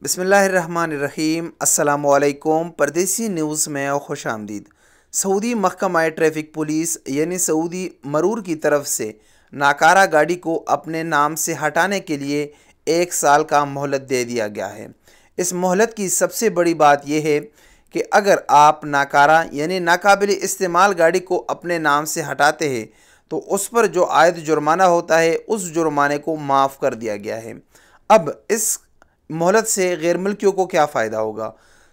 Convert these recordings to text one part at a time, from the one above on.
بسم اللہ الرحمن الرحیم۔ السلام علیکم۔ پردیسی نیوز میں خوش آمدید۔ سعودی محکمہ ٹریفک پولیس یعنی سعودی مرور کی طرف سے ناکارہ گاڑی کو اپنے نام سے ہٹانے کے لیے 1 سال کا مہلت دے دیا گیا ہے۔ اس مہلت کی سب سے بڑی بات یہ ہے کہ اگر آپ ناکارہ یعنی ناقابل استعمال گاڑی کو اپنے نام سے ہٹاتے ہیں تو اس پر جو عائد جرمانہ ہوتا ہے اس جرمانے کو معاف کر دیا گیا ہے۔ اب اس مہلت سے غیر ملکیوں کو کیا فائدہ ہوگا؟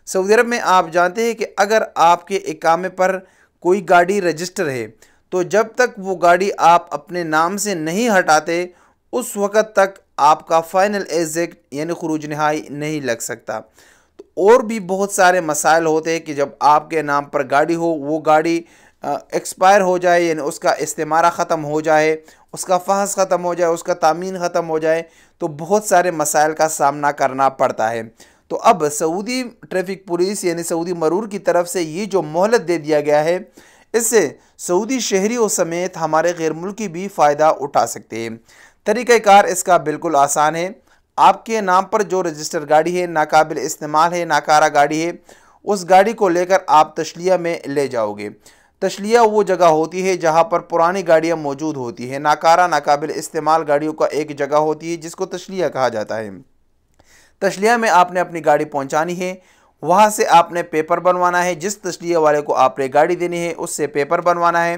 سعودی عرب میں آپ جانتے ہیں کہ اگر آپ کے اقامے پر کوئی گاڑی رجسٹر ہے تو جب تک وہ گاڑی آپ اپنے نام سے نہیں ہٹاتے اس وقت تک آپ کا فائنل ایگزٹ یعنی خروج نہائی نہیں لگ سکتا۔ اور بھی بہت سارے مسائل ہوتے ہیں کہ جب آپ کے نام پر گاڑی ہو وہ گاڑی ایکسپائر ہو جائے یعنی اس کا استعمارہ ختم ہو جائے، اس کا فحص ختم ہو جائے، اس کا تامین ختم ہو جائے تو بہت سارے مسائل کا سامنا کرنا پڑتا ہے۔ تو اب سعودی ٹریفک پولیس یعنی سعودی مرور کی طرف سے یہ جو مہلت دے دیا گیا ہے اس سے سعودی شہریوں سمیت ہمارے غیر ملکی بھی فائدہ اٹھا سکتے ہیں۔ طریقہ کار اس کا بالکل آسان ہے۔ آپ کے نام پر جو رجسٹر گاڑی ہے، ناقابل استعمال ہے، ناکارہ گاڑی ہے، اس گاڑی کو لے کر آپ تشلیہ میں لے جاؤ گے۔ تشلیہ وہ جگہ ہوتی ہے جہاں پر پرانی گاڑیاں موجود ہوتی ہیں۔ ناکارہ ناقابل استعمال گاڑیوں کا ایک جگہ ہوتی ہے جس کو تشلیہ کہا جاتا ہے۔ تشلیہ میں آپ نے اپنی گاڑی پہنچانی ہے، وہاں سے آپ نے پیپر بنوانا ہے، جس تشلیہ والے کو آپ نے گاڑی دینی ہے اس سے پیپر بنوانا ہے۔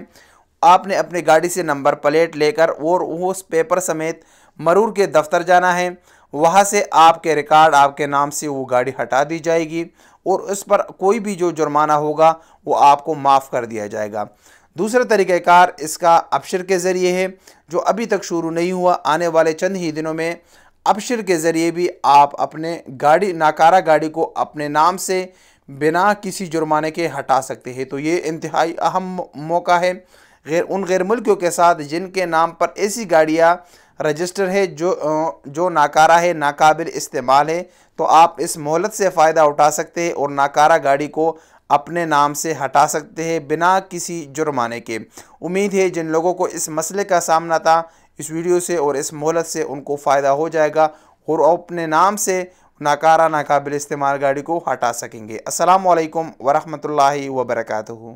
آپ نے اپنی گاڑی سے نمبر پلیٹ لے کر اور اس پیپر سمیت مرور کے دفتر جانا ہے، وہاں سے آپ کے ریکارڈ آپ کے نام سے وہ گاڑی ہٹا دی جائے گی اور اس پر کوئی بھی جو جرمانہ ہوگا وہ آپ کو معاف کر دیا جائے گا۔ دوسرا طریقہ کار اس کا ابشر کے ذریعے ہے جو ابھی تک شروع نہیں ہوا، آنے والے چند ہی دنوں میں ابشر کے ذریعے بھی آپ اپنے ناکارہ گاڑی کو اپنے نام سے بنا کسی جرمانے کے ہٹا سکتے ہیں۔ تو یہ انتہائی اہم موقع ہے ان غیر ملکیوں کے ساتھ جن کے نام پر ایسی گاڑیاں رجسٹر ہے جو ناکارہ ہے، ناقابل استعمال ہے۔ تو آپ اس مہلت سے فائدہ اٹھا سکتے ہیں اور ناکارہ گاڑی کو اپنے نام سے ہٹا سکتے ہیں بنا کسی جرمانے کے۔ امید ہے جن لوگوں کو اس مسئلے کا سامنا تھا اس ویڈیو سے اور اس مہلت سے ان کو فائدہ ہو جائے گا اور اپنے نام سے ناکارہ ناقابل استعمال گاڑی کو ہٹا سکیں گے۔ السلام علیکم ورحمۃ اللہ وبرکاتہ۔